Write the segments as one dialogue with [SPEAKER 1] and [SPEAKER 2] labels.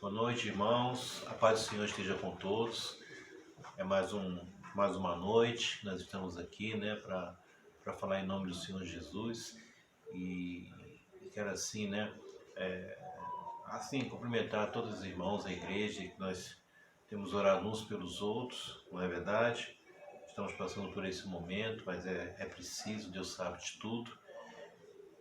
[SPEAKER 1] Boa noite, irmãos. A paz do Senhor esteja com todos. É mais uma noite. Nós estamos aqui, né, para falar em nome do Senhor Jesus e quero assim, né, cumprimentar todos os irmãos da igreja, que nós temos orado uns pelos outros, não é verdade? Estamos passando por esse momento, mas é preciso, Deus sabe de tudo.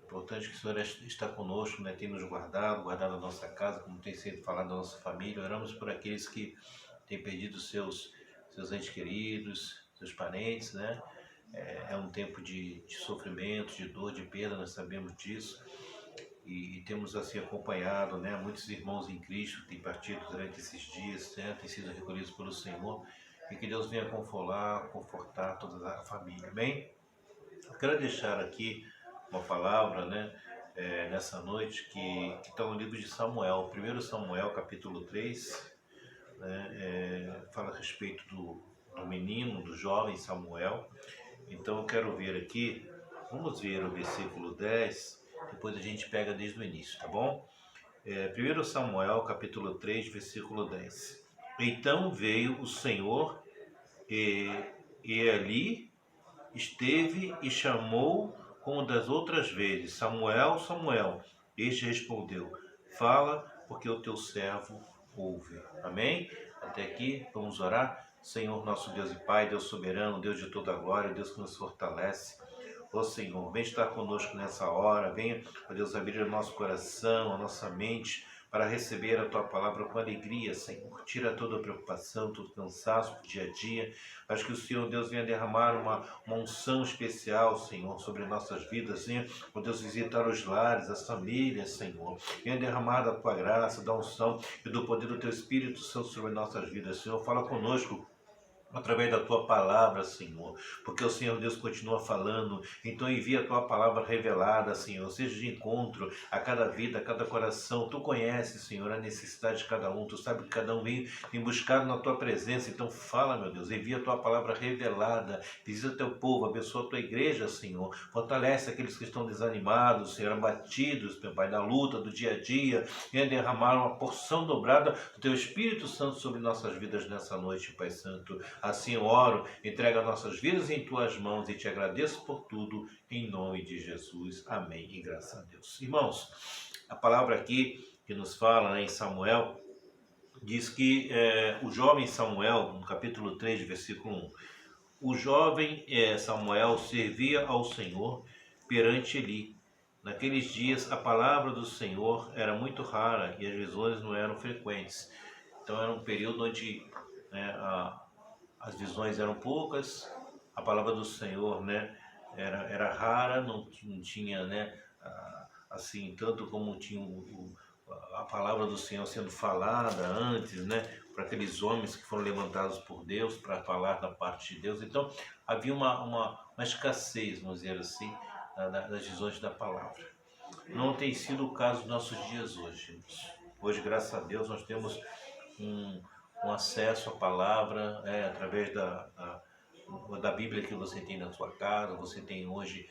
[SPEAKER 1] Importante que o Senhor está conosco, né? Tem nos guardado a nossa casa, como tem sido falado da nossa família. Oramos por aqueles que têm perdido seus entes queridos, seus parentes, né? É um tempo de sofrimento, de dor, de perda, nós sabemos disso. E temos assim acompanhado, né? Muitos irmãos em Cristo que têm partido durante esses dias, né? Têm sido recolhidos pelo Senhor. E que Deus venha confortar toda a família. Amém? Eu quero deixar aqui uma palavra, né, nessa noite, que está no livro de Samuel, 1 Samuel, capítulo 3, né, fala a respeito do menino, do jovem Samuel. Então eu quero ver aqui, vamos ver o versículo 10, depois a gente pega desde o início, tá bom? 1 Samuel, capítulo 3, versículo 10. Então veio o Senhor e ali esteve e chamou como das outras vezes: Samuel, Samuel. Este respondeu: Fala, porque o teu servo ouve. Amém? Até aqui, vamos orar. Senhor, nosso Deus e Pai, Deus soberano, Deus de toda a glória, Deus que nos fortalece. Ó Senhor, vem estar conosco nessa hora, venha, ó Deus, abrir o nosso coração, a nossa mente, para receber a Tua palavra com alegria, Senhor. Tira toda a preocupação, todo o cansaço do dia a dia. Acho que o Senhor, Deus, venha derramar uma unção especial, Senhor, sobre nossas vidas. Venha, ó Deus, visitar os lares, as famílias, Senhor. Venha derramar da Tua graça, da unção e do poder do Teu Espírito Santo sobre nossas vidas. Senhor, fala conosco através da Tua palavra, Senhor, porque o Senhor Deus continua falando. Então envia a Tua palavra revelada, Senhor, seja de encontro a cada vida, a cada coração. Tu conheces, Senhor, a necessidade de cada um, Tu sabe que cada um tem buscado na Tua presença. Então fala, meu Deus, envia a Tua palavra revelada, visita Teu povo, abençoa a Tua igreja, Senhor, fortalece aqueles que estão desanimados, Senhor, abatidos, meu Pai, da luta, do dia a dia. Venha derramar uma porção dobrada do Teu Espírito Santo sobre nossas vidas nessa noite, Pai Santo. Assim eu oro, entrega nossas vidas em Tuas mãos e Te agradeço por tudo, em nome de Jesus. Amém e graças a Deus. Irmãos, a palavra aqui que nos fala, né, em Samuel, diz que o jovem Samuel, no capítulo 3, versículo 1, o jovem Samuel servia ao Senhor perante Eli. Naqueles dias a palavra do Senhor era muito rara e as visões não eram frequentes. Então era um período onde, né, as visões eram poucas, a palavra do Senhor, né, era rara, não tinha, né, assim, tanto como tinha a palavra do Senhor sendo falada antes, né, para aqueles homens que foram levantados por Deus para falar da parte de Deus. Então havia uma escassez, vamos dizer assim, das visões da palavra. Não tem sido o caso dos nossos dias hoje. Hoje, graças a Deus, nós temos um acesso à palavra, através da Bíblia que você tem na sua casa. Você tem hoje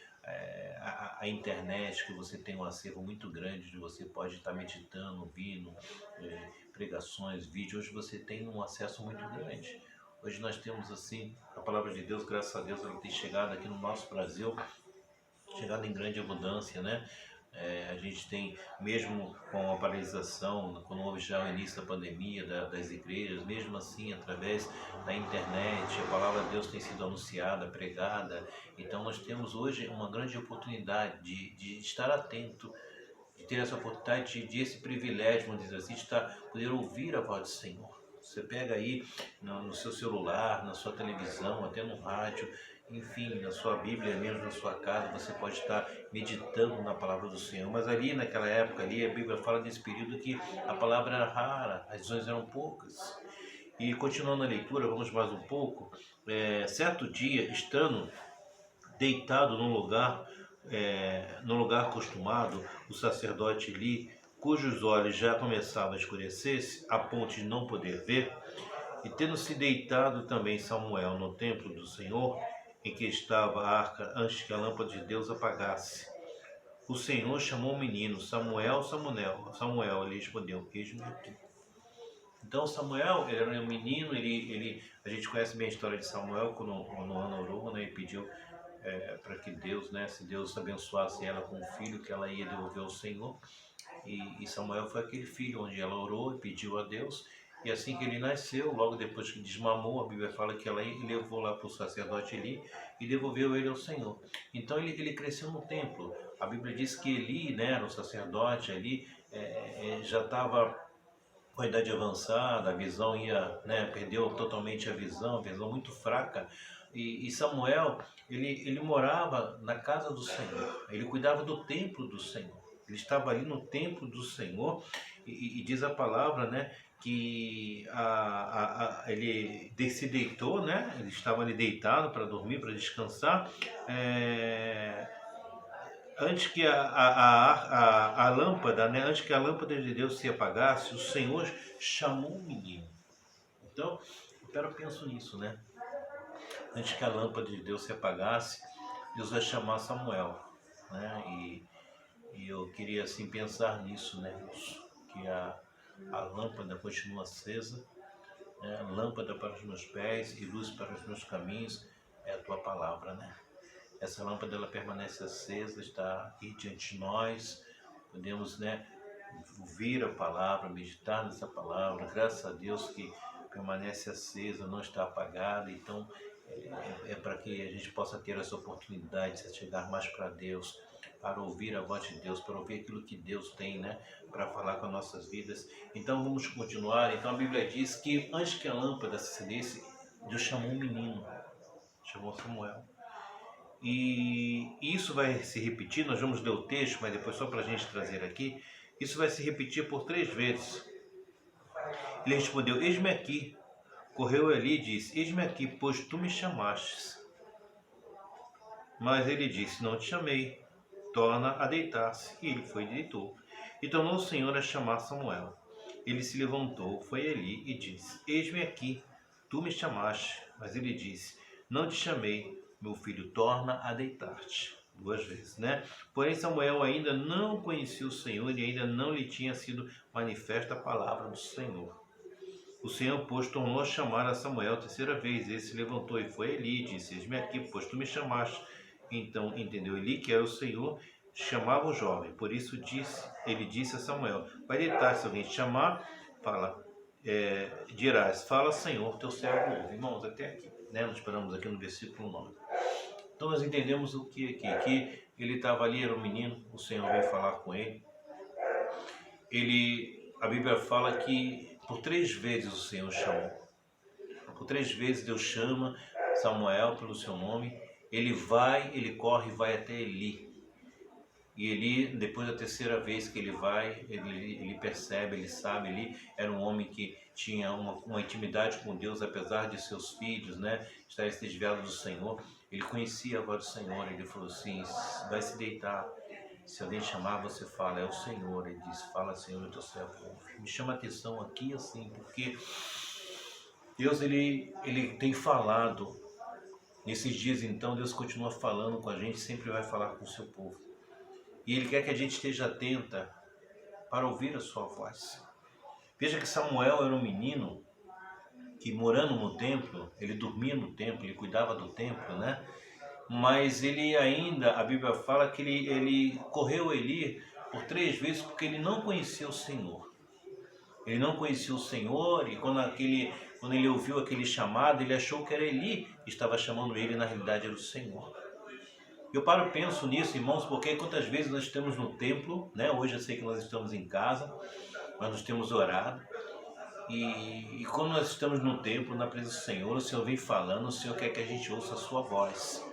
[SPEAKER 1] a internet, que você tem um acervo muito grande, de você pode estar meditando, ouvindo pregações, vídeos. Hoje você tem um acesso muito grande. Hoje nós temos assim, a palavra de Deus, graças a Deus, ela tem chegado aqui no nosso Brasil, chegado em grande abundância, né? A gente tem, mesmo com a paralisação, quando houve já o início da pandemia das igrejas, mesmo assim, através da internet, a palavra de Deus tem sido anunciada, pregada. Então nós temos hoje uma grande oportunidade de estar atento, de ter essa oportunidade, de esse privilégio, vamos dizer assim, de poder ouvir a voz do Senhor. Você pega aí no seu celular, na sua televisão, até no rádio, enfim, na sua Bíblia mesmo, na sua casa, você pode estar meditando na palavra do Senhor. Mas ali, naquela época ali, a Bíblia fala desse período que a palavra era rara, as visões eram poucas. E continuando a leitura, vamos mais um pouco. Certo dia, estando deitado num lugar acostumado, o sacerdote Eli, cujos olhos já começavam a escurecer-se, a ponto de não poder ver, e tendo se deitado também Samuel no templo do Senhor, em que estava a arca, antes que a lâmpada de Deus apagasse, o Senhor chamou o menino: Samuel, Samuel. Samuel, ele respondeu: Eis-me aqui. Então Samuel, ele era um menino, a gente conhece bem a história de Samuel, quando Ana orou, né, e pediu para que Deus, né, se Deus abençoasse ela com um filho, que ela ia devolver ao Senhor. E Samuel foi aquele filho onde ela orou e pediu a Deus. E assim que ele nasceu, logo depois que desmamou, a Bíblia fala que ela levou lá para o sacerdote Eli e devolveu ele ao Senhor. Então ele cresceu no templo. A Bíblia diz que Eli, né, era o sacerdote ali, já estava com a idade avançada, a visão ia, né, perdeu totalmente a visão muito fraca. E Samuel, ele morava na casa do Senhor, ele cuidava do templo do Senhor. Ele estava ali no templo do Senhor e diz a palavra, né, que ele se deitou, né, ele estava ali deitado para dormir, para descansar, antes que a lâmpada, né, antes que a lâmpada de Deus se apagasse, o Senhor chamou o menino. Então, eu penso nisso, né? Antes que a lâmpada de Deus se apagasse, Deus vai chamar Samuel, né? E eu queria assim pensar nisso, né? Que a lâmpada continua acesa, né? Lâmpada para os meus pés e luz para os meus caminhos é a tua palavra, né? Essa lâmpada ela permanece acesa, está aqui diante de nós, podemos, né, ouvir a palavra, meditar nessa palavra, graças a Deus que permanece acesa, não está apagada. Então para que a gente possa ter essa oportunidade de chegar mais para Deus, para ouvir a voz de Deus, para ouvir aquilo que Deus tem, né, para falar com as nossas vidas. Então vamos continuar. Então a Bíblia diz que antes que a lâmpada se acendesse, Deus chamou um menino, chamou Samuel. E isso vai se repetir, nós vamos ler o texto, mas depois só para a gente trazer aqui, isso vai se repetir por 3 vezes. Ele respondeu, eis-me aqui. Correu Eli e disse, eis-me aqui, pois tu me chamastes. Mas ele disse, não te chamei, torna a deitar-se. E ele foi e deitou. E tornou o Senhor a chamar Samuel. Ele se levantou, foi a Eli e disse, eis-me aqui, tu me chamaste. Mas ele disse, não te chamei, meu filho, torna a deitar-te. 2 vezes, né? Porém Samuel ainda não conhecia o Senhor e ainda não lhe tinha sido manifesta a palavra do Senhor. O Senhor, pois, tornou a chamar a Samuel a 3ª vez. Ele se levantou e foi a Eli e disse, eis-me aqui, pois tu me chamaste. Então entendeu Eli que era o Senhor, chamava o jovem. Por isso ele disse a Samuel, vai deitar-se, se alguém te chamar, fala, dirás, fala Senhor, teu servo ouve. Irmãos, até aqui, né? Nós paramos aqui no versículo 9. Então nós entendemos o que aqui, que ele estava ali, era um menino, o Senhor veio falar com ele. A Bíblia fala que por 3 vezes o Senhor chamou. Por 3 vezes Deus chama Samuel pelo seu nome. Ele corre e vai até Eli. E Eli, depois da 3ª vez que ele vai, ele percebe, ele sabe, Eli era um homem que tinha uma intimidade com Deus, apesar de seus filhos, né, estarem desviados do Senhor. Ele conhecia a voz do Senhor, ele falou assim, vai se deitar. Se alguém chamar, você fala, é o Senhor. Ele diz, fala Senhor, teu servo ouve. Me chama a atenção aqui assim, porque Deus ele tem falado. Nesses dias então, Deus continua falando com a gente, sempre vai falar com o seu povo. E Ele quer que a gente esteja atenta para ouvir a sua voz. Veja que Samuel era um menino que, morando no templo, ele dormia no templo, ele cuidava do templo, né? Mas ele ainda, a Bíblia fala que ele correu a Eli por 3 vezes porque ele não conhecia o Senhor. Ele não conhecia o Senhor e quando ele ouviu aquele chamado, ele achou que era Eli que estava chamando ele, na realidade era o Senhor. Eu paro e penso nisso, irmãos, porque quantas vezes nós estamos no templo, né? Hoje eu sei que nós estamos em casa, mas nós temos orado. E quando nós estamos no templo, na presença do Senhor, o Senhor vem falando, o Senhor quer que a gente ouça a sua voz.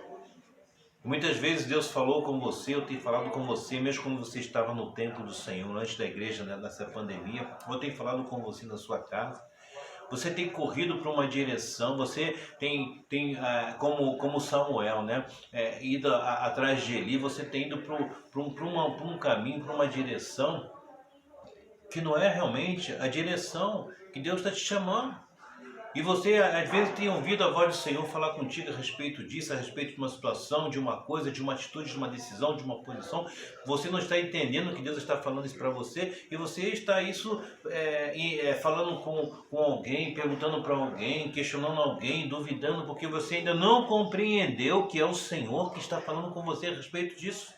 [SPEAKER 1] Muitas vezes Deus falou com você, eu tenho falado com você, mesmo quando você estava no templo do Senhor, antes da igreja, né, nessa pandemia, eu tenho falado com você na sua casa. Você tem corrido para uma direção, você tem como Samuel, né, ido atrás de Eli, você tem ido para um caminho, para uma direção que não é realmente a direção que Deus está te chamando. E você, às vezes, tem ouvido a voz do Senhor falar contigo a respeito disso, a respeito de uma situação, de uma coisa, de uma atitude, de uma decisão, de uma posição. Você não está entendendo que Deus está falando isso para você e você está falando com alguém, perguntando para alguém, questionando alguém, duvidando, porque você ainda não compreendeu que é o Senhor que está falando com você a respeito disso.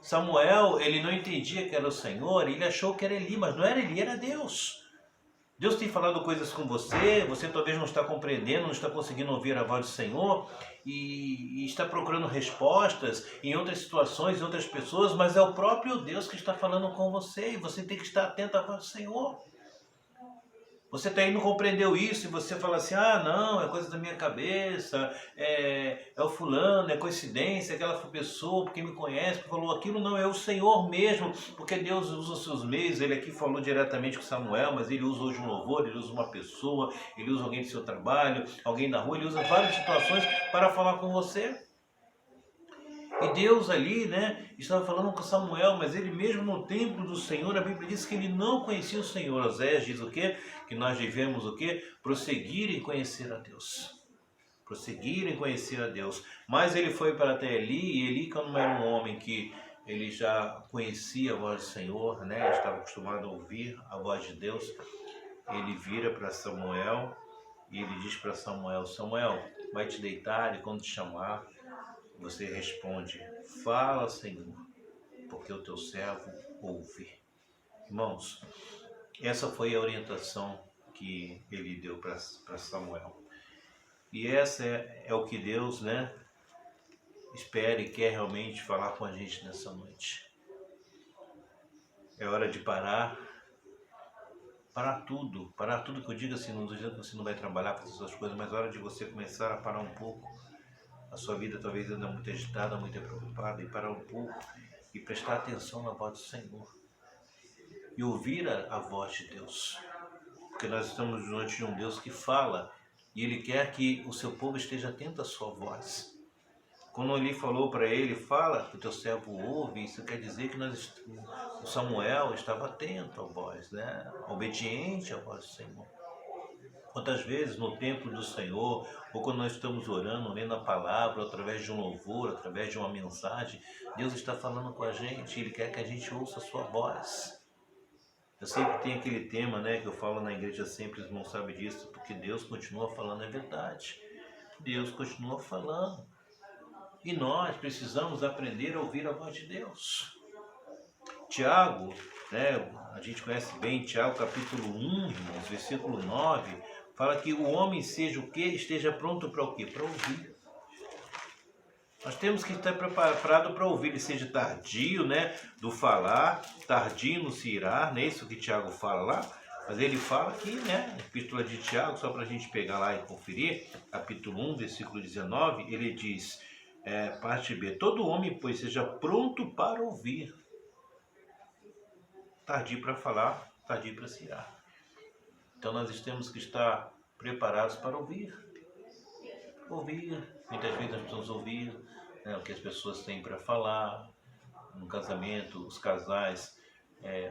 [SPEAKER 1] Samuel, ele não entendia que era o Senhor, ele achou que era Eli, mas não era Eli, era Deus. Deus tem falado coisas com você, você talvez não está compreendendo, não está conseguindo ouvir a voz do Senhor e está procurando respostas em outras situações, em outras pessoas, mas é o próprio Deus que está falando com você e você tem que estar atento à voz do Senhor. Você está aí, não compreendeu isso e você fala assim, ah não, é coisa da minha cabeça, é o fulano, é coincidência, aquela pessoa porque me conhece, que falou aquilo, não, é o Senhor mesmo, porque Deus usa os seus meios. Ele aqui falou diretamente com Samuel, mas ele usa hoje um louvor, ele usa uma pessoa, ele usa alguém do seu trabalho, alguém da rua, ele usa várias situações para falar com você. E Deus ali, estava falando com Samuel, mas ele mesmo no templo do Senhor, a Bíblia diz que ele não conhecia o Senhor. Oséias diz o quê? Que nós devemos o quê? Prosseguir em conhecer a Deus. Prosseguir em conhecer a Deus. Mas ele foi para até Eli, e Eli, como era um homem que ele já conhecia a voz do Senhor, estava acostumado a ouvir a voz de Deus, ele vira para Samuel e ele diz para Samuel, Samuel, vai te deitar e quando te chamar, você responde, fala, Senhor, porque o teu servo ouve. Irmãos, essa foi a orientação que ele deu para Samuel. E essa é o que Deus, espera e quer realmente falar com a gente nessa noite. É hora de parar tudo que eu digo assim, não estou dizendo que você não vai trabalhar, fazer essas coisas, mas é hora de você começar a parar um pouco. A sua vida talvez anda muito agitada, muito preocupada, e parar um pouco e prestar atenção na voz do Senhor. E ouvir a voz de Deus. Porque nós estamos diante de um Deus que fala, e Ele quer que o seu povo esteja atento à sua voz. Quando Ele falou para ele, fala que o teu servo ouve, isso quer dizer que o Samuel estava atento à voz, obediente à voz do Senhor. Quantas vezes no templo do Senhor, ou quando nós estamos orando, lendo a palavra, através de um louvor, através de uma mensagem, Deus está falando com a gente, Ele quer que a gente ouça a sua voz. Eu sempre tenho aquele tema, que eu falo na igreja sempre, os irmãos sabem disso, porque Deus continua falando a verdade. Deus continua falando. E nós precisamos aprender a ouvir a voz de Deus. Tiago, a gente conhece bem Tiago capítulo 1, irmãos, versículo 9, fala que o homem seja o quê? Esteja pronto para o quê? Para ouvir. Nós temos que estar preparado para ouvir, ele seja tardio, do falar, tardio no se irar, não é isso que Tiago fala lá? Mas ele fala aqui, Epístola de Tiago, só para a gente pegar lá e conferir, capítulo 1, versículo 19, ele diz, parte B, todo homem, pois, seja pronto para ouvir, tardio para falar, tardio para se irar. Então nós temos que estar preparados para ouvir. Muitas vezes nós precisamos ouvir o que as pessoas têm para falar. No casamento, os casais,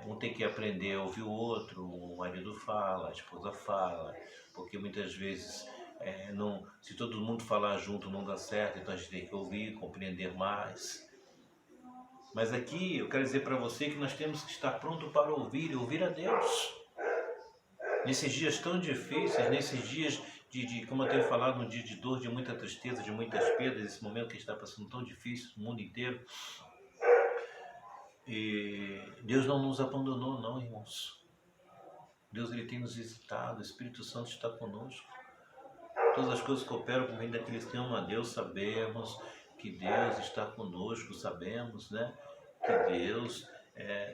[SPEAKER 1] um tem que aprender a ouvir o outro, o marido fala, a esposa fala, porque muitas vezes, se todo mundo falar junto não dá certo, então a gente tem que ouvir, compreender mais. Mas aqui eu quero dizer para você que nós temos que estar pronto para ouvir e ouvir a Deus. Nesses dias tão difíceis, nesses dias como eu tenho falado, um dia de dor, de muita tristeza, de muitas perdas, esse momento que está passando tão difícil, o mundo inteiro. E Deus não nos abandonou, não, irmãos. Deus, Ele tem nos visitado, o Espírito Santo está conosco. Todas as coisas que operam com o bem daqueles que amam a Deus, sabemos que Deus está conosco, sabemos, que Deus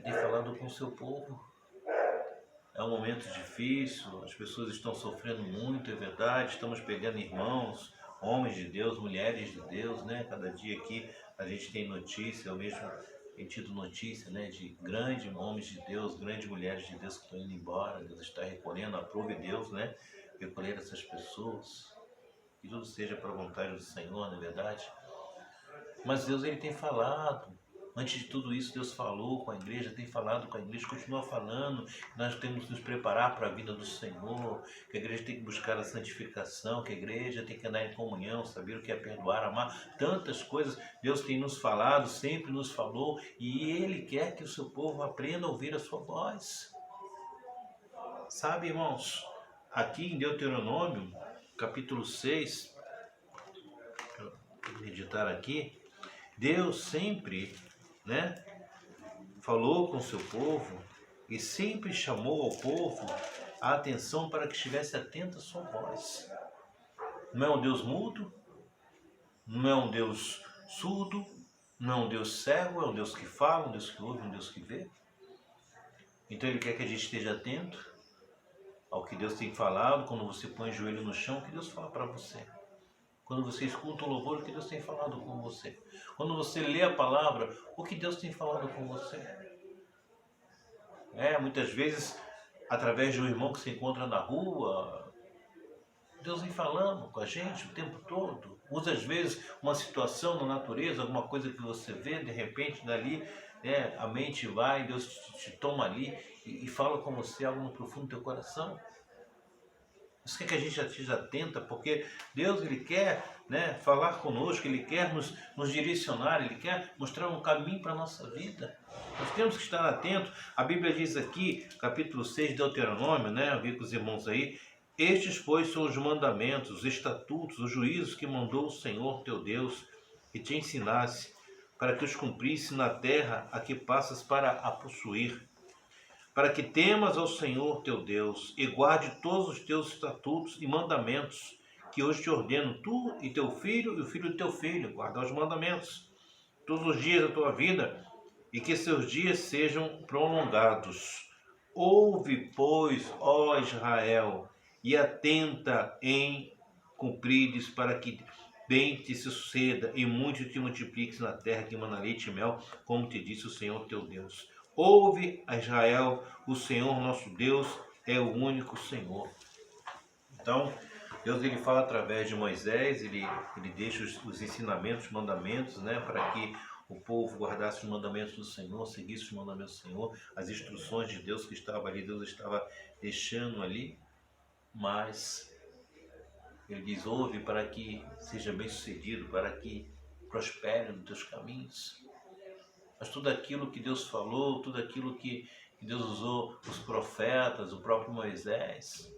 [SPEAKER 1] tem falado com o seu povo. É um momento difícil, as pessoas estão sofrendo muito, é verdade, estamos perdendo irmãos, homens de Deus, mulheres de Deus, Cada dia aqui a gente tem notícia, eu mesmo tenho tido notícia, de grandes homens de Deus, grandes mulheres de Deus que estão indo embora, Deus está recolhendo, aprove Deus, recolher essas pessoas, que tudo seja para a vontade do Senhor, não é verdade? Mas Deus, Ele tem falado, Antes de tudo isso, Deus falou com a igreja, tem falado com a igreja, continua falando. Nós temos que nos preparar para a vida do Senhor, que a igreja tem que buscar a santificação, que a igreja tem que andar em comunhão, saber o que é perdoar, amar. Tantas coisas Deus tem nos falado, sempre nos falou, e Ele quer que o seu povo aprenda a ouvir a sua voz. Sabe, irmãos, aqui em Deuteronômio, capítulo 6, vou meditar aqui, Deus sempre, falou com o seu povo e sempre chamou ao povo a atenção para que estivesse atento à sua voz. Não é um Deus mudo, não é um Deus surdo, não é um Deus cego, é um Deus que fala, um Deus que ouve, um Deus que vê. Então Ele quer que a gente esteja atento ao que Deus tem falado. Quando você põe o joelho no chão, o que Deus fala para você? Quando você escuta o louvor, o que Deus tem falado com você? Quando você lê a palavra, o que Deus tem falado com você? Muitas vezes, através de um irmão que se encontra na rua, Deus vem falando com a gente o tempo todo. Usa às vezes uma situação na natureza, alguma coisa que você vê, de repente dali a mente vai, Deus te toma ali e fala com você algo no profundo do teu coração. Isso quer que a gente esteja atenta, porque Deus Ele quer falar conosco, Ele quer nos direcionar, Ele quer mostrar um caminho para a nossa vida. Nós temos que estar atentos. A Bíblia diz aqui, capítulo 6 de Deuteronômio, eu vi com os irmãos aí, estes, pois, são os mandamentos, os estatutos, os juízos que mandou o Senhor teu Deus e te ensinasse, para que os cumprisse na terra a que passas para a possuir, para que temas ao Senhor teu Deus e guarde todos os teus estatutos e mandamentos, que hoje te ordeno, tu e teu filho e o filho do teu filho, guardar os mandamentos, todos os dias da tua vida, e que seus dias sejam prolongados. Ouve, pois, ó Israel, e atenta em cumprires, para que bem te suceda e muito te multipliques na terra que emana leite e mel, como te disse o Senhor teu Deus. Ouve, a Israel, o Senhor nosso Deus é o único Senhor. Então, Deus ele fala através de Moisés, ele deixa os ensinamentos, os mandamentos, para que o povo guardasse os mandamentos do Senhor, seguisse os mandamentos do Senhor, as instruções de Deus que estava ali, Deus estava deixando ali, mas Ele diz, ouve para que seja bem sucedido, para que prospere nos teus caminhos. Mas tudo aquilo que Deus falou, tudo aquilo que Deus usou, os profetas, o próprio Moisés,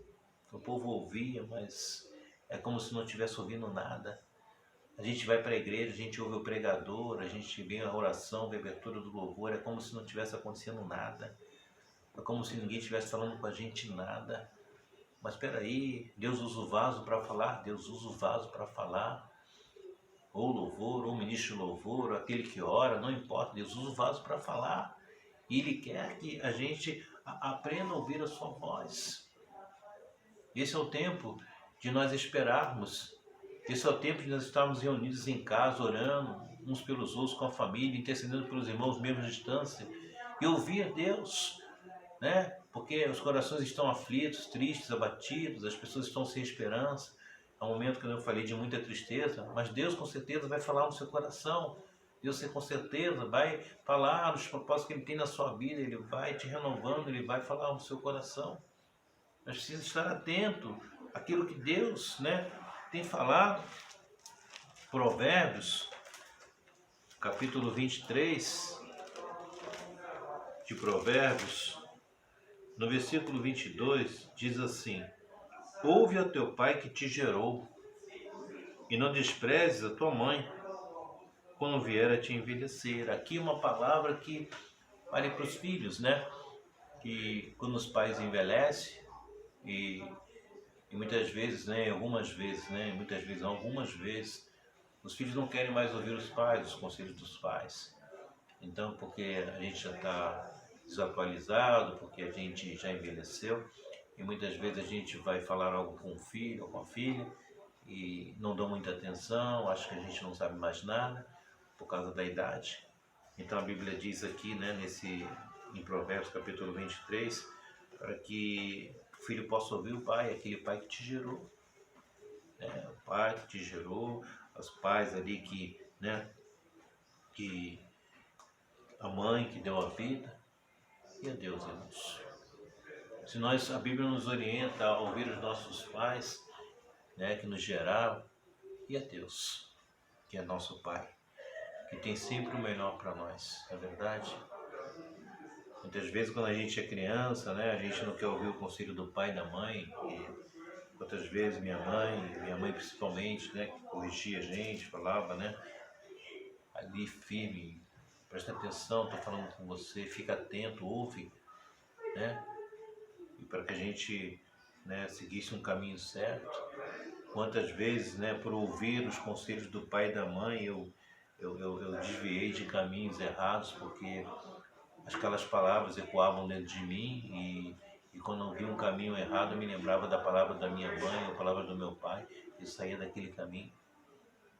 [SPEAKER 1] o povo ouvia, mas é como se não estivesse ouvindo nada. A gente vai para a igreja, a gente ouve o pregador, a gente vê a oração, a abertura do louvor, é como se não estivesse acontecendo nada. É como se ninguém estivesse falando com a gente nada. Mas espera aí, Deus usa o vaso para falar, Deus usa o vaso para falar. Ou louvor, ou ministro de louvor, ou aquele que ora, não importa, Deus usa o vaso para falar. E Ele quer que a gente aprenda a ouvir a sua voz. Esse é o tempo de nós esperarmos. Esse é o tempo de nós estarmos reunidos em casa, orando uns pelos outros, com a família, intercedendo pelos irmãos mesmo à distância, e ouvir Deus, porque os corações estão aflitos, tristes, abatidos, as pessoas estão sem esperança. É um momento que eu falei de muita tristeza, mas Deus com certeza vai falar no seu coração. Deus com certeza vai falar nos propósitos que Ele tem na sua vida, Ele vai te renovando, Ele vai falar no seu coração. Mas precisa estar atento àquilo que Deus tem falado. Provérbios, capítulo 23 de Provérbios, no versículo 22, diz assim, ouve a teu pai que te gerou, e não desprezes a tua mãe, quando vier a te envelhecer. Aqui uma palavra que vale para os filhos, que quando os pais envelhecem, e muitas vezes, algumas vezes, muitas vezes, algumas vezes, os filhos não querem mais ouvir os pais, os conselhos dos pais. Então, porque a gente já está desatualizado, porque a gente já envelheceu, e muitas vezes a gente vai falar algo com o filho ou com a filha, e não dão muita atenção, acho que a gente não sabe mais nada, por causa da idade. Então a Bíblia diz aqui, em Provérbios capítulo 23, para que o filho possa ouvir o pai, aquele pai que te gerou. O pai que te gerou, os pais ali que a mãe que deu a vida e a Deus, irmãos. Se nós, a Bíblia nos orienta a ouvir os nossos pais, né, que nos geraram, e a Deus, que é nosso Pai, que tem sempre o melhor para nós, não é verdade? Muitas vezes quando a gente é criança, né, a gente não quer ouvir o conselho do pai e da mãe, e quantas vezes minha mãe principalmente, né, que corrigia a gente, falava, né, ali firme, presta atenção, estou falando com você, fica atento, ouve, né, e para que a gente, né, seguisse um caminho certo. Quantas vezes, né, por ouvir os conselhos do pai e da mãe, eu desviei de caminhos errados, porque aquelas palavras ecoavam dentro de mim e quando eu vi um caminho errado, eu me lembrava da palavra da minha mãe, a palavra do meu pai, e saía daquele caminho.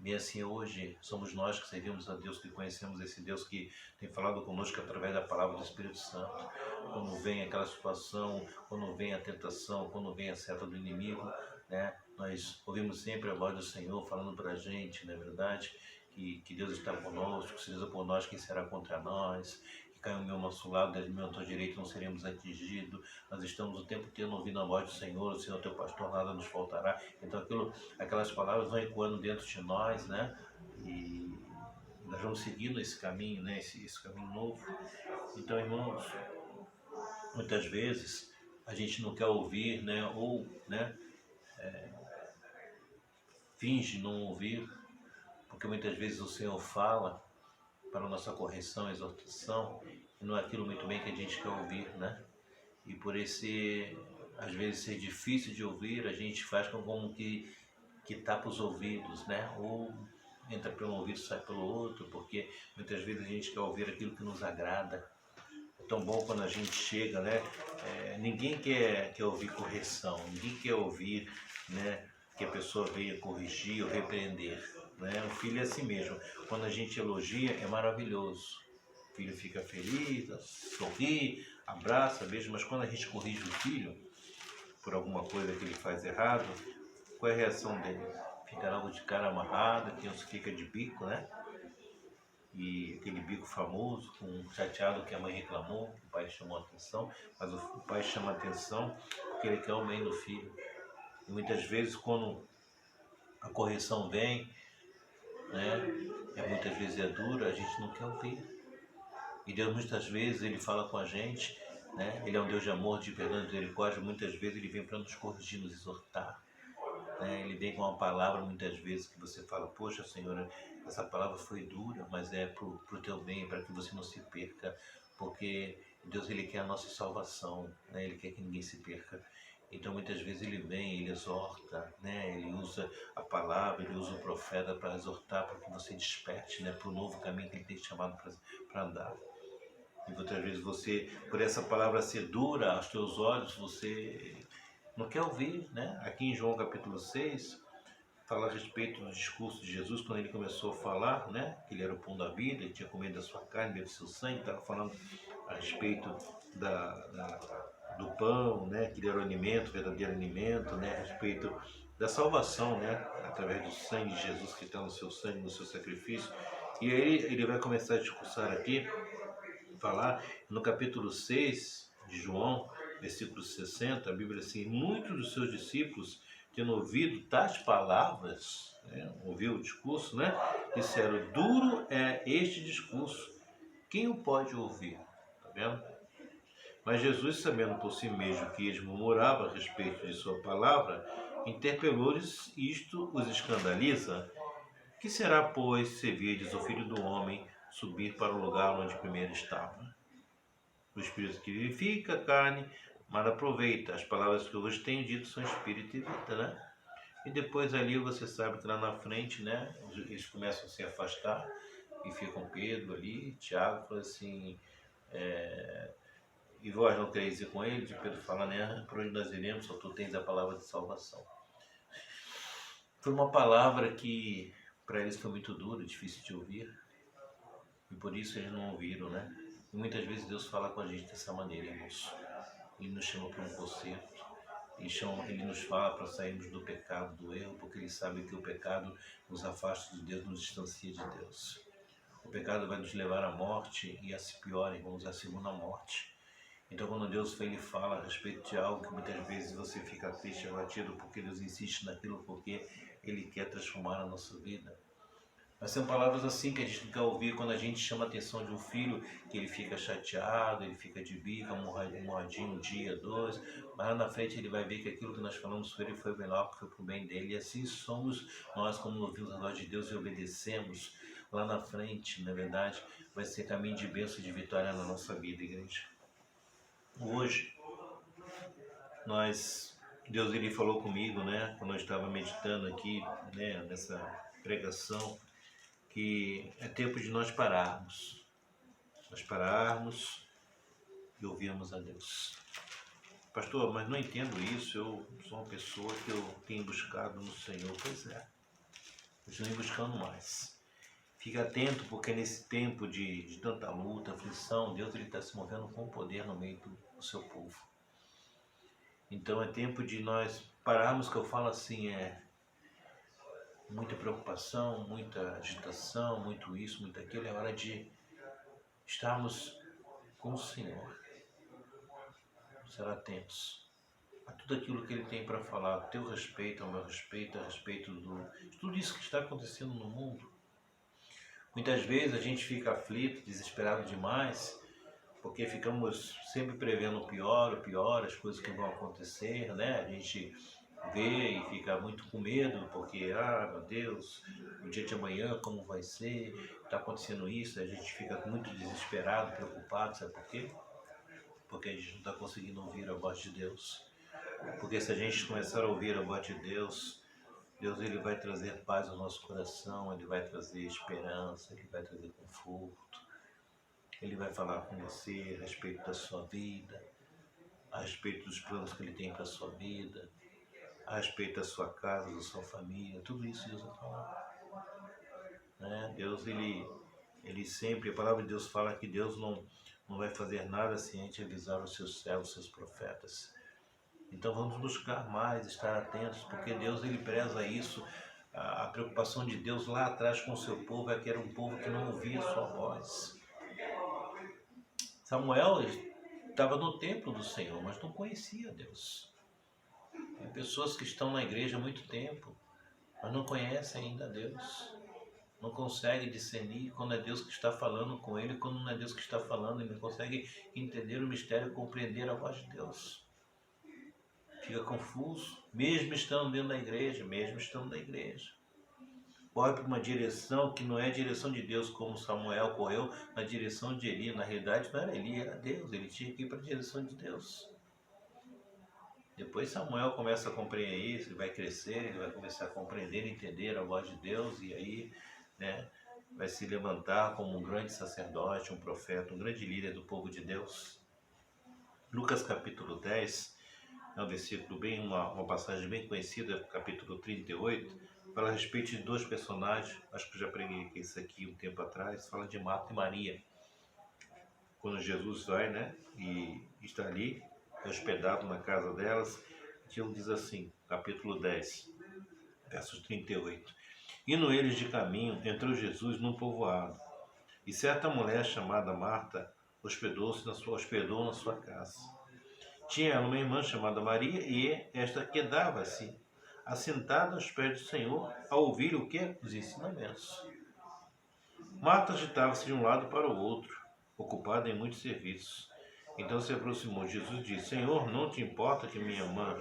[SPEAKER 1] E assim hoje somos nós que servimos a Deus, que conhecemos esse Deus que tem falado conosco através da palavra do Espírito Santo. Quando vem aquela situação, quando vem a tentação, quando vem a seta do inimigo, né, nós ouvimos sempre a voz do Senhor falando para a gente, não é verdade? Que Deus está conosco, se Deus é por nós, quem será contra nós? Que cai o meu nosso lado, 10 mil à tua direita, não seremos atingidos. Nós estamos o tempo inteiro ouvindo a voz do Senhor, o Senhor teu pastor, nada nos faltará. Então aquelas palavras vão ecoando dentro de nós, né? E nós vamos seguindo esse caminho, né? Esse caminho novo. Então, irmãos, muitas vezes a gente não quer ouvir, né? Ou, né? Finge não ouvir, porque muitas vezes o Senhor fala para a nossa correção, exortação, e não é aquilo muito bem que a gente quer ouvir, né? E por esse, às vezes, ser difícil de ouvir, a gente faz como que tapa os ouvidos, né? Ou entra pelo ouvido e sai pelo outro, porque muitas vezes a gente quer ouvir aquilo que nos agrada. É tão bom quando a gente chega, né? Ninguém quer ouvir correção, ninguém quer ouvir, né, que a pessoa venha corrigir ou repreender, né? O filho é assim mesmo. Quando a gente elogia, é maravilhoso. O filho fica feliz, sorri, abraça, beija, mas quando a gente corrige o filho por alguma coisa que ele faz errado, qual é a reação dele? Fica logo de cara amarrada, tem uns que fica de bico, né? E aquele bico famoso, chateado que a mãe reclamou, que o pai chamou a atenção, mas o pai chama a atenção porque ele quer o bem do filho. E muitas vezes quando a correção vem, né, muitas vezes é dura, a gente não quer ouvir. E Deus muitas vezes ele fala com a gente, né? Ele é um Deus de amor, de perdão e misericórdia. Muitas vezes ele vem para nos corrigir, nos exortar, né? Ele vem com uma palavra muitas vezes que você fala, poxa Senhor, essa palavra foi dura, mas é para o teu bem, para que você não se perca, porque Deus ele quer a nossa salvação, né? Ele quer que ninguém se perca. Então muitas vezes ele vem, ele exorta, né? Ele usa a palavra, ele usa o profeta para exortar, para que você desperte, né, para o novo caminho que ele tem te chamado para andar. E muitas vezes você, por essa palavra ser dura aos teus olhos, você não quer ouvir, né? Aqui em João capítulo 6, fala a respeito do discurso de Jesus, quando ele começou a falar, né? Que ele era o pão da vida, ele tinha comido da sua carne, bebido do seu sangue, estava falando a respeito do pão, né? Que ele era o alimento, o verdadeiro alimento, né? A respeito da salvação, né? Através do sangue de Jesus que está no seu sangue, no seu sacrifício. E aí ele vai começar a discursar aqui, falar no capítulo 6 de João, versículo 60, a Bíblia diz assim, muitos dos seus discípulos, tendo ouvido tais palavras, né, ouviu o discurso, né, disseram, duro é este discurso, quem o pode ouvir? Tá vendo? Mas Jesus, sabendo por si mesmo que eles murmuravam a respeito de sua palavra, interpelou-lhes, isto os escandaliza. Que será, pois, se virdes o Filho do Homem subir para o lugar onde primeiro estava? O Espírito que vivifica a carne, mas aproveita. As palavras que eu vos tenho dito são Espírito e vida, né? E depois ali você sabe que lá na frente, né, eles começam a se afastar e ficam Pedro ali, Tiago fala assim, e vós não quereis ir com eles? E Pedro fala, né, por onde nós iremos, só tu tens a palavra de salvação. Foi uma palavra que para eles foi muito dura, difícil de ouvir, e por isso eles não ouviram, né? E muitas vezes Deus fala com a gente dessa maneira, irmãos. Ele nos chama para um concerto, ele nos fala para sairmos do pecado, do erro, porque ele sabe que o pecado nos afasta de Deus, nos distancia de Deus. O pecado vai nos levar à morte e, a se pior, irmãos, à segunda morte. Então, quando Deus ele fala a respeito de algo que muitas vezes você fica triste, abatido, porque Deus insiste naquilo, porque Ele quer transformar a nossa vida. Mas são palavras assim que a gente quer ouvir quando a gente chama a atenção de um filho, que ele fica chateado, ele fica de bica, morradinho um dia, dois, mas lá na frente ele vai ver que aquilo que nós falamos sobre ele foi o melhor, que foi para o bem dele. E assim somos nós, como ouvimos a voz de Deus e obedecemos, lá na frente, na verdade, vai ser caminho de bênção e de vitória na nossa vida, igreja. Hoje, Deus ele falou comigo, né, quando eu estava meditando aqui, né, nessa pregação, que é tempo de nós pararmos e ouvirmos a Deus. Pastor, mas não entendo isso, eu sou uma pessoa que eu tenho buscado no Senhor. Pois é, eu estou buscando mais. Fica atento, porque nesse tempo de tanta luta, aflição, Deus está se movendo com poder no meio do seu povo. Então é tempo de nós pararmos, que eu falo assim, muita preocupação, muita agitação, muito isso, muito aquilo. É hora de estarmos com o Senhor, ser atentos a tudo aquilo que Ele tem para falar, a teu respeito, ao meu respeito, a respeito de tudo isso que está acontecendo no mundo. Muitas vezes a gente fica aflito, desesperado demais, porque ficamos sempre prevendo o pior, as coisas que vão acontecer, né? A gente vê e fica muito com medo, porque, meu Deus, o dia de amanhã como vai ser, está acontecendo isso, a gente fica muito desesperado, preocupado, sabe por quê? Porque a gente não está conseguindo ouvir a voz de Deus. Porque se a gente começar a ouvir a voz de Deus, Deus ele vai trazer paz ao nosso coração, Ele vai trazer esperança, Ele vai trazer conforto, Ele vai falar com você a respeito da sua vida, a respeito dos planos que Ele tem para a sua vida, a respeito da sua casa, da sua família, tudo isso Deus vai falar. Né? Deus, ele sempre, a palavra de Deus fala que Deus não vai fazer nada sem antes avisar os seus servos, os seus profetas. Então vamos buscar mais, estar atentos, porque Deus ele preza isso. A preocupação de Deus lá atrás com o seu povo é que era um povo que não ouvia a sua voz. Samuel estava no templo do Senhor, mas não conhecia Deus. Tem pessoas que estão na igreja há muito tempo, mas não conhecem ainda Deus. Não consegue discernir quando é Deus que está falando com ele, quando não é Deus que está falando, ele não consegue entender o mistério, compreender a voz de Deus. Fica confuso, mesmo estando dentro da igreja, Corre para uma direção que não é a direção de Deus, como Samuel correu na direção de Eli. Na realidade não era Eli, era Deus, ele tinha que ir para a direção de Deus. Depois Samuel começa a compreender isso, ele vai crescer, ele vai começar a compreender, entender a voz de Deus, e aí, né, vai se levantar como um grande sacerdote, um profeta, um grande líder do povo de Deus. Lucas capítulo 10, é um versículo uma passagem bem conhecida, capítulo 38, fala a respeito de dois personagens, acho que eu já preguei isso aqui um tempo atrás, fala de Marta e Maria. Quando Jesus vai, né, e está ali, hospedado na casa delas, ele diz assim, capítulo 10, versos 38. Indo eles de caminho, entrou Jesus num povoado, e certa mulher chamada Marta hospedou na sua casa. Tinha ela uma irmã chamada Maria, e esta quedava-se assentada aos pés do Senhor, a ouvir o quê? Os ensinamentos. Marta agitava-se de um lado para o outro, ocupada em muitos serviços. Então se aproximou Jesus e disse, Senhor, não te importa que minha irmã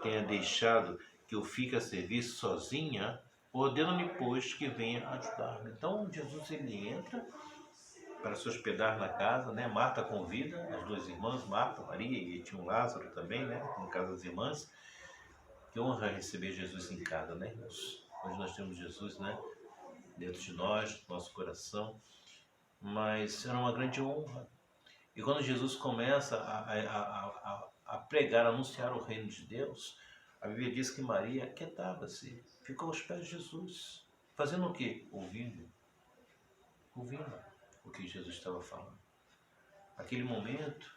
[SPEAKER 1] tenha deixado que eu fique a serviço sozinha? Ordena-me, pois, que venha ajudar-me. Então Jesus ele entra para se hospedar na casa, né? Marta convida as duas irmãs, Marta, Maria, e tinha um Lázaro também, né? No caso das irmãs. Que honra receber Jesus em casa, né, irmãos? Hoje nós temos Jesus, né? Dentro de nós, do nosso coração. Mas era uma grande honra. E quando Jesus começa a pregar, a anunciar o reino de Deus, a Bíblia diz que Maria aquietava-se, ficou aos pés de Jesus. Fazendo o quê? Ouvindo o que Jesus estava falando. Aquele momento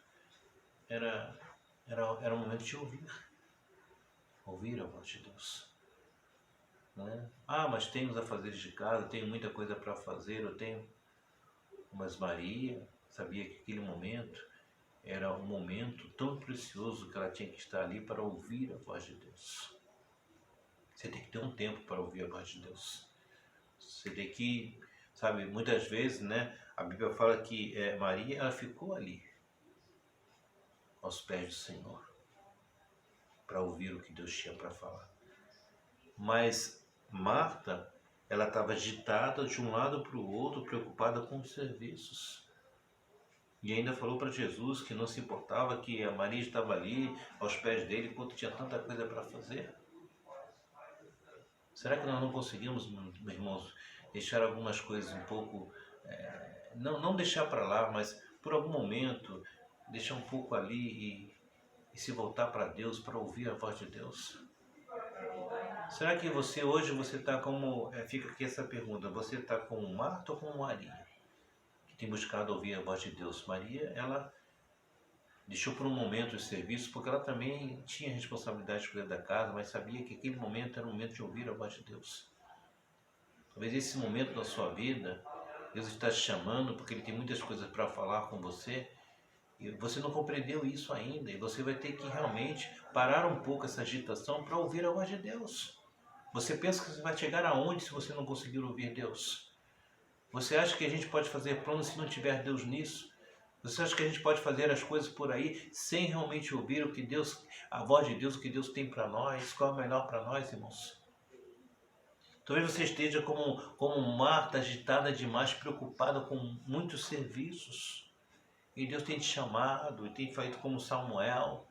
[SPEAKER 1] era um momento de ouvir a voz de Deus. Né? Mas tenho os afazeres de casa, tenho muita coisa para fazer, eu tenho... Mas Maria sabia que aquele momento era um momento tão precioso que ela tinha que estar ali para ouvir a voz de Deus. Você tem que ter um tempo para ouvir a voz de Deus. Você tem que, sabe, muitas vezes, né, a Bíblia fala que Maria, ela ficou ali, aos pés do Senhor, para ouvir o que Deus tinha para falar. Mas Marta, ela estava agitada de um lado para o outro, preocupada com os serviços. E ainda falou para Jesus que não se importava que a Maria estava ali, aos pés dele, enquanto tinha tanta coisa para fazer. Será que nós não conseguimos, meus irmãos, deixar algumas coisas um pouco... não deixar para lá, mas por algum momento, deixar um pouco ali e se voltar para Deus, para ouvir a voz de Deus? Será que hoje você está como... fica aqui essa pergunta, você está com Marta ou com Maria? Que tem buscado ouvir a voz de Deus. Maria, ela deixou por um momento os serviços, porque ela também tinha responsabilidade de cuidar da casa, mas sabia que aquele momento era o momento de ouvir a voz de Deus. Talvez esse momento da sua vida, Deus está te chamando, porque Ele tem muitas coisas para falar com você, e você não compreendeu isso ainda, e você vai ter que realmente parar um pouco essa agitação para ouvir a voz de Deus. Você pensa que você vai chegar aonde se você não conseguir ouvir Deus? Você acha que a gente pode fazer planos se não tiver Deus nisso? Você acha que a gente pode fazer as coisas por aí sem realmente ouvir o que Deus, a voz de Deus, o que Deus tem para nós? Qual é o melhor para nós, irmãos? Talvez você esteja como Marta, agitada demais, preocupada com muitos serviços. E Deus tem te chamado, e tem feito como Samuel,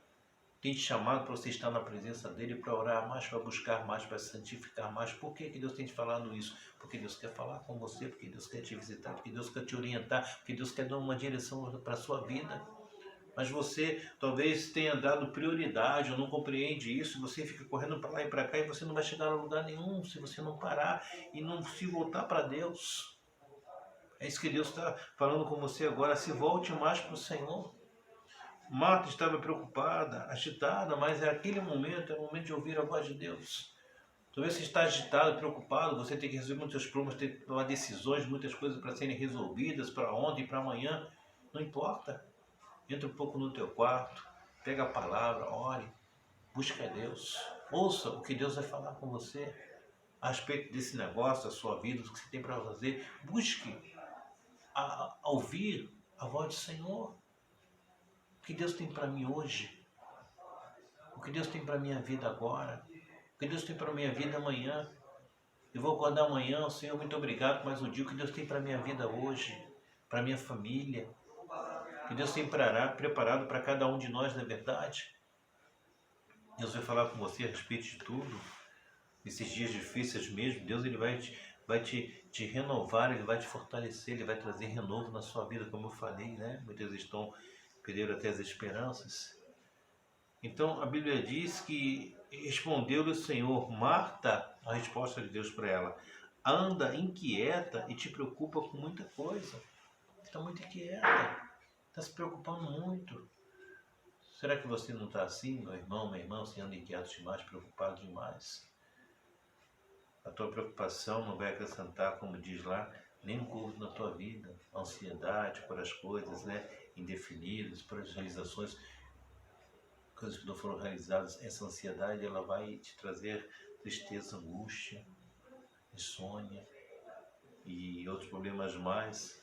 [SPEAKER 1] tem te chamado para você estar na presença dEle, para orar mais, para buscar mais, para santificar mais. Por que Deus tem te falado isso? Porque Deus quer falar com você, porque Deus quer te visitar, porque Deus quer te orientar, porque Deus quer dar uma direção para a sua vida. Mas você talvez tenha dado prioridade ou não compreende isso, você fica correndo para lá e para cá e você não vai chegar a lugar nenhum se você não parar e não se voltar para Deus. É isso que Deus está falando com você agora, se volte mais para o Senhor. Marta estava preocupada, agitada, mas é aquele momento, é o momento de ouvir a voz de Deus. Talvez você está agitado, preocupado, você tem que resolver muitos problemas, tem que tomar decisões, muitas coisas para serem resolvidas, para ontem, para amanhã, não importa. Entra um pouco no teu quarto, pega a palavra, ore, busca a Deus. Ouça o que Deus vai falar com você a respeito desse negócio, da sua vida, do que você tem para fazer. Busque a ouvir a voz do Senhor. O que Deus tem para mim hoje? O que Deus tem para a minha vida agora? O que Deus tem para a minha vida amanhã? Eu vou acordar amanhã, Senhor, muito obrigado por mais um dia. O que Deus tem para a minha vida hoje? Para a minha família? O que Deus tem preparado para cada um de nós, na verdade? Deus vai falar com você a respeito de tudo. Nesses dias difíceis mesmo, Deus ele vai te renovar, Ele vai te fortalecer, Ele vai trazer renovo na sua vida, como eu falei, né? Muitos perderam até as esperanças. Então, a Bíblia diz que respondeu-lhe o Senhor, Marta, a resposta de Deus para ela, anda inquieta e te preocupa com muita coisa. Está muito inquieta, está se preocupando muito. Será que você não está assim, meu irmão, minha irmã, você anda inquieto demais, preocupado demais? A tua preocupação não vai acrescentar, como diz lá, nem um pouco na tua vida. A ansiedade por as coisas, né, indefinidas, por as realizações, coisas que não foram realizadas. Essa ansiedade, ela vai te trazer tristeza, angústia, insônia e outros problemas mais.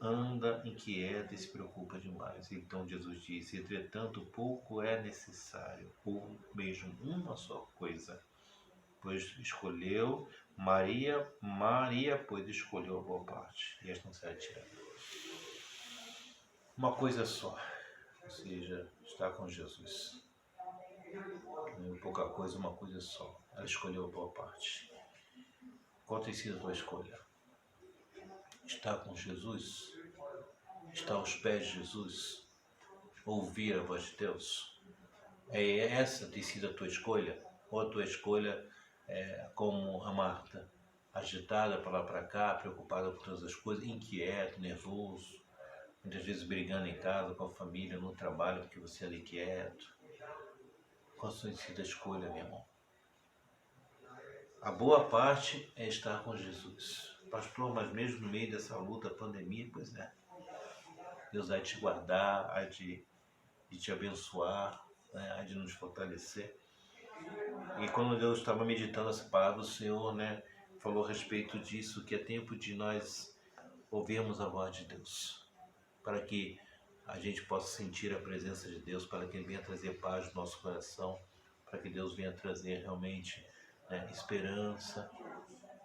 [SPEAKER 1] Anda inquieta e se preocupa demais. Então Jesus disse, entretanto, pouco é necessário, ou mesmo uma só coisa. Pois escolheu Maria, pois escolheu a boa parte, e esta não será tirada. Uma coisa só, ou seja, estar com Jesus. Não é pouca coisa, uma coisa só. Ela escolheu a boa parte. Qual tem sido a tua escolha? Estar com Jesus? Estar aos pés de Jesus? Ouvir a voz de Deus? Essa tem sido a tua escolha? Ou a tua escolha como a Marta, agitada para lá para cá, preocupada com todas as coisas, inquieto, nervoso, muitas vezes brigando em casa, com a família, no trabalho, porque você anda inquieto? Qual tem sido a escolha, meu irmão? A boa parte é estar com Jesus. Pastor, mas mesmo no meio dessa luta, pandemia, pois é. Deus vai te guardar, há de te abençoar, né? Há de nos fortalecer. E quando Deus estava meditando essa palavra, o Senhor, né, falou a respeito disso, que é tempo de nós ouvirmos a voz de Deus, para que a gente possa sentir a presença de Deus, para que Ele venha trazer paz no nosso coração, para que Deus venha trazer realmente, né, esperança,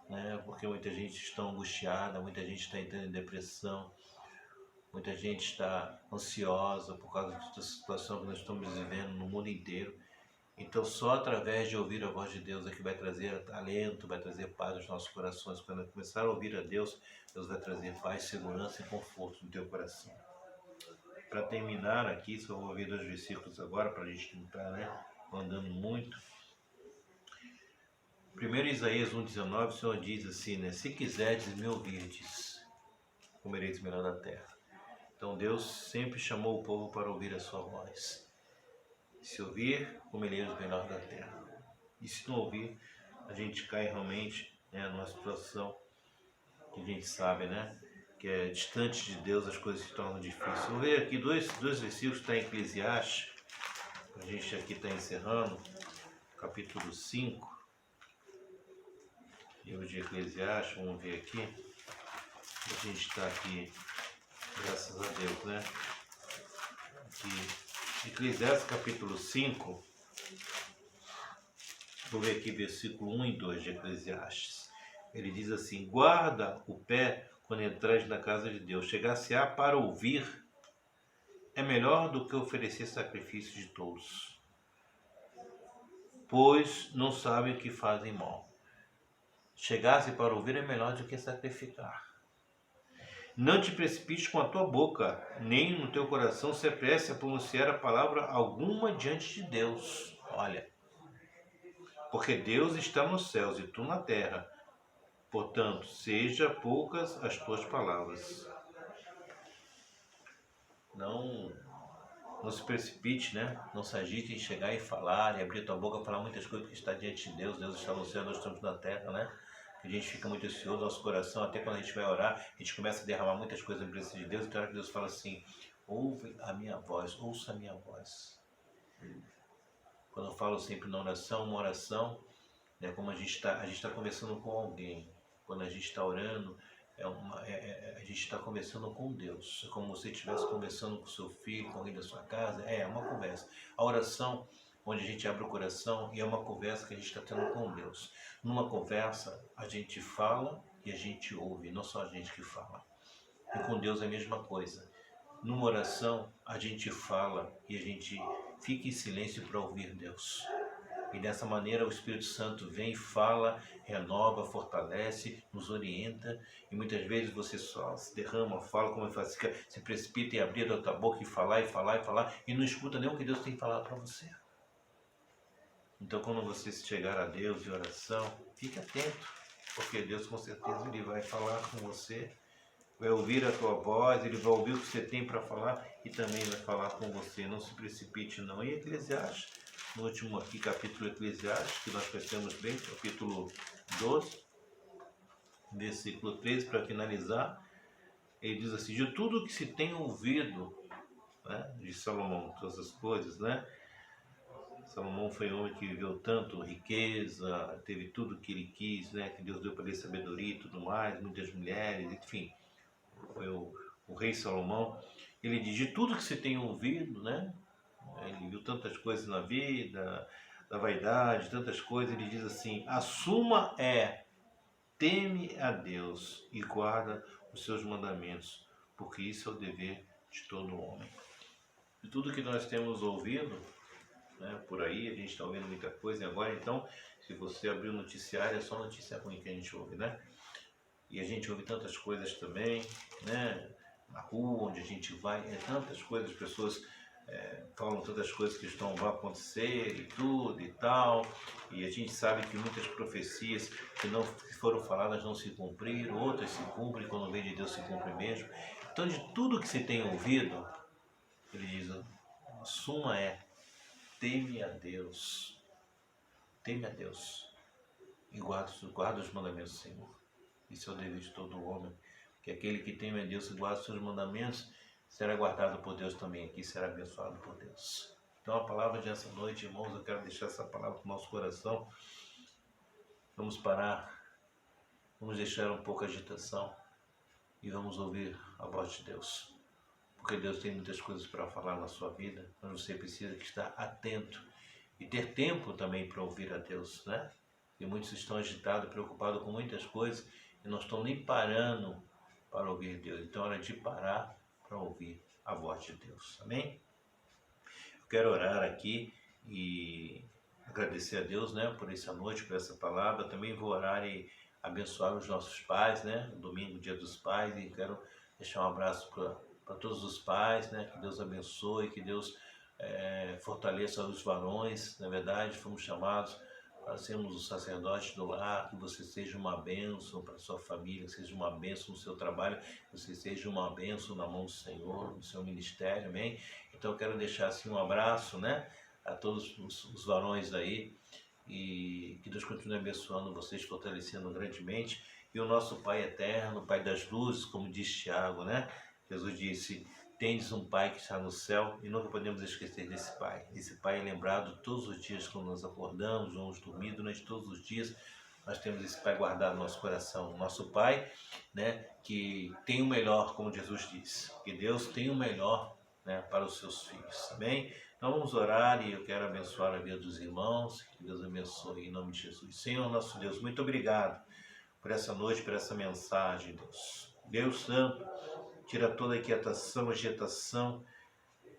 [SPEAKER 1] né, porque muita gente está angustiada, muita gente está entrando em depressão, muita gente está ansiosa por causa da situação que nós estamos vivendo no mundo inteiro. Então só através de ouvir a voz de Deus é que vai trazer alento, vai trazer paz aos nossos corações. Quando começar a ouvir a Deus, Deus vai trazer paz, segurança e conforto no teu coração. Para terminar aqui, só vou ver 2 versículos agora, para a gente não estar, né, andando muito. Primeiro Isaías 1,19, o Senhor diz assim, né? Se quiserdes me ouvirdes, comereis melhor da terra. Então Deus sempre chamou o povo para ouvir a sua voz. Se ouvir, comereis o melhor da terra. E se não ouvir, a gente cai realmente, né, numa situação que a gente sabe, né, que é distante de Deus, as coisas se tornam difíceis. Vou ver aqui dois versículos, está em Eclesiastes, a gente aqui está encerrando, capítulo 5, livro de Eclesiastes, vamos ver aqui, a gente está aqui, graças a Deus, né, aqui, Eclesiastes capítulo 5, vou ver aqui versículo 1 e 2 de Eclesiastes. Ele diz assim: guarda o pé quando entrares na casa de Deus. Chegar-se-á para ouvir é melhor do que oferecer sacrifício de tolos, pois não sabem o que fazem mal. Chegar-se para ouvir é melhor do que sacrificar. Não te precipites com a tua boca, nem no teu coração se apresse a pronunciar a palavra alguma diante de Deus. Olha, porque Deus está nos céus e tu na terra. Portanto, seja poucas as tuas palavras. Não se precipite, né? Não se agite em chegar e falar, e abrir a tua boca, falar muitas coisas, porque está diante de Deus. Deus está no céu, nós estamos na terra, né? A gente fica muito ansioso, nosso coração, até quando a gente vai orar, a gente começa a derramar muitas coisas na presença de Deus, e tem hora que Deus fala assim: ouve a minha voz, ouça a minha voz. Quando eu falo sempre na oração, uma oração, né, como a gente está conversando com alguém. Quando a gente está orando, a gente está conversando com Deus. É como se você estivesse conversando com seu filho, com alguém da sua casa. É uma conversa. A oração, onde a gente abre o coração, e é uma conversa que a gente está tendo com Deus. Numa conversa, a gente fala e a gente ouve, não só a gente que fala. E com Deus é a mesma coisa. Numa oração, a gente fala e a gente fica em silêncio para ouvir Deus. E dessa maneira o Espírito Santo vem, fala, renova, fortalece, nos orienta. E muitas vezes você só se derrama, fala, como eu falo, se precipita em abrir a tua boca e falar, e falar, e falar, e não escuta nem o que Deus tem falado para você. Então quando você chegar a Deus em oração, fique atento, porque Deus com certeza Ele vai falar com você, vai ouvir a tua voz, Ele vai ouvir o que você tem para falar e também vai falar com você. Não se precipite não. E Eclesiastes, no último aqui capítulo Eclesiastes, que nós conhecemos bem, capítulo 12, versículo 13, para finalizar, ele diz assim: de tudo que se tem ouvido, né, de Salomão, todas as coisas, né? Salomão foi um homem que viveu tanto riqueza, teve tudo que ele quis, né? Que Deus deu para ele sabedoria e tudo mais, muitas mulheres, enfim, foi o rei Salomão. Ele diz: de tudo que se tem ouvido, né? Ele viu tantas coisas na vida, da vaidade, tantas coisas. Ele diz assim: a suma é: teme a Deus e guarda os seus mandamentos, porque isso é o dever de todo homem. De tudo que nós temos ouvido, né, por aí, a gente está ouvindo muita coisa, e agora então, se você abrir o noticiário, é só notícia ruim que a gente ouve, né? E a gente ouve tantas coisas também, né? Na rua, onde a gente vai, tantas coisas, as pessoas falam tantas coisas que vão acontecer e tudo e tal, e a gente sabe que muitas profecias que não foram faladas não se cumpriram, outras se cumprem, quando vem de Deus se cumpre mesmo. Então, de tudo que se tem ouvido, ele diz: a suma é: teme a Deus. Teme a Deus e guarda os mandamentos, Senhor. Isso é o dever de todo homem, que aquele que teme a Deus e guarda os seus mandamentos será guardado por Deus também aqui, será abençoado por Deus. Então a palavra de essa noite, irmãos, eu quero deixar essa palavra no nosso coração. Vamos parar, vamos deixar um pouco a agitação e vamos ouvir a voz de Deus. Porque Deus tem muitas coisas para falar na sua vida, mas você precisa estar atento e ter tempo também para ouvir a Deus, né? E muitos estão agitados, preocupados com muitas coisas e não estão nem parando para ouvir Deus. Então é hora de parar para ouvir a voz de Deus. Amém? Eu quero orar aqui e agradecer a Deus, né, por essa noite, por essa palavra. Também vou orar e abençoar os nossos pais, né? Domingo, dia dos pais, e quero deixar um abraço para todos os pais, né? Que Deus abençoe, que Deus fortaleça os varões. Na verdade, fomos chamados para sermos os sacerdotes do lar, que você seja uma bênção para a sua família, que seja uma bênção no seu trabalho, que você seja uma bênção na mão do Senhor, no seu ministério, amém? Então eu quero deixar assim um abraço, né, a todos os varões aí, e que Deus continue abençoando vocês, fortalecendo grandemente. E o nosso Pai eterno, Pai das luzes, como diz Tiago, né? Jesus disse: tendes um Pai que está no céu, e nunca podemos esquecer desse Pai. Esse Pai é lembrado todos os dias quando nós acordamos, vamos dormir, durante todos os dias nós temos esse Pai guardado no nosso coração. O nosso Pai, né, que tem o melhor, como Jesus disse, que Deus tem o melhor, né, para os seus filhos, amém? Então vamos orar e eu quero abençoar a vida dos irmãos, que Deus abençoe em nome de Jesus. Senhor nosso Deus, muito obrigado por essa noite, por essa mensagem, Deus. Deus Santo, tira toda a inquietação, agitação,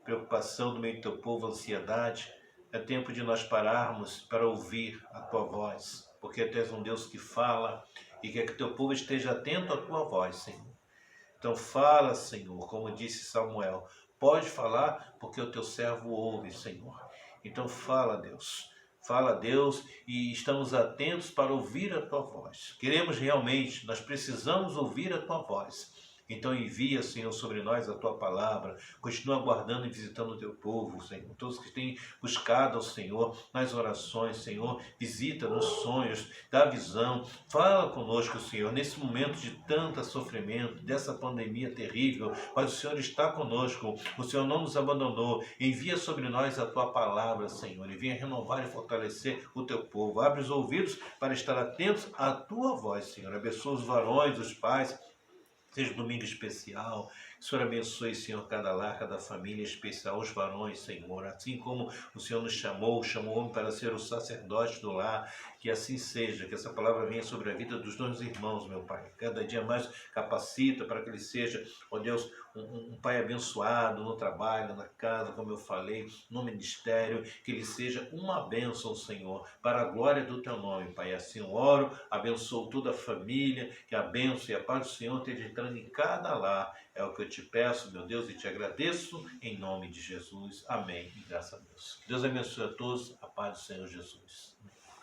[SPEAKER 1] preocupação do meio do teu povo, ansiedade. É tempo de nós pararmos para ouvir a tua voz, porque tu és um Deus que fala e quer que teu povo esteja atento à tua voz, Senhor. Então fala, Senhor, como disse Samuel, pode falar porque o teu servo ouve, Senhor. Então fala, Deus. Fala, Deus, e estamos atentos para ouvir a tua voz. Queremos realmente, nós precisamos ouvir a tua voz. Então envia, Senhor, sobre nós a tua palavra. Continua guardando e visitando o teu povo, Senhor. Todos que têm buscado ao Senhor nas orações, Senhor, visita nos sonhos, dá visão. Fala conosco, Senhor, nesse momento de tanto sofrimento, dessa pandemia terrível, mas o Senhor está conosco. O Senhor não nos abandonou. Envia sobre nós a tua palavra, Senhor, e venha renovar e fortalecer o teu povo. Abre os ouvidos para estar atentos à tua voz, Senhor. Abençoa os varões, os pais. Seja um domingo especial. Que o Senhor abençoe, Senhor, cada lar, cada família, especial os varões, Senhor. Assim como o Senhor nos chamou o homem para ser o sacerdote do lar. Que assim seja, que essa palavra venha sobre a vida dos nossos irmãos, meu Pai. Cada dia mais capacita para que ele seja, ó Deus, um pai abençoado no trabalho, na casa, como eu falei, no ministério. Que ele seja uma bênção, Senhor, para a glória do teu nome, Pai. Assim eu oro, abençoo toda a família, que a bênção e a paz do Senhor esteja entrando em cada lar. É o que eu te peço, meu Deus, e te agradeço, em nome de Jesus. Amém. E graças a Deus. Deus abençoe a todos, a paz do Senhor Jesus.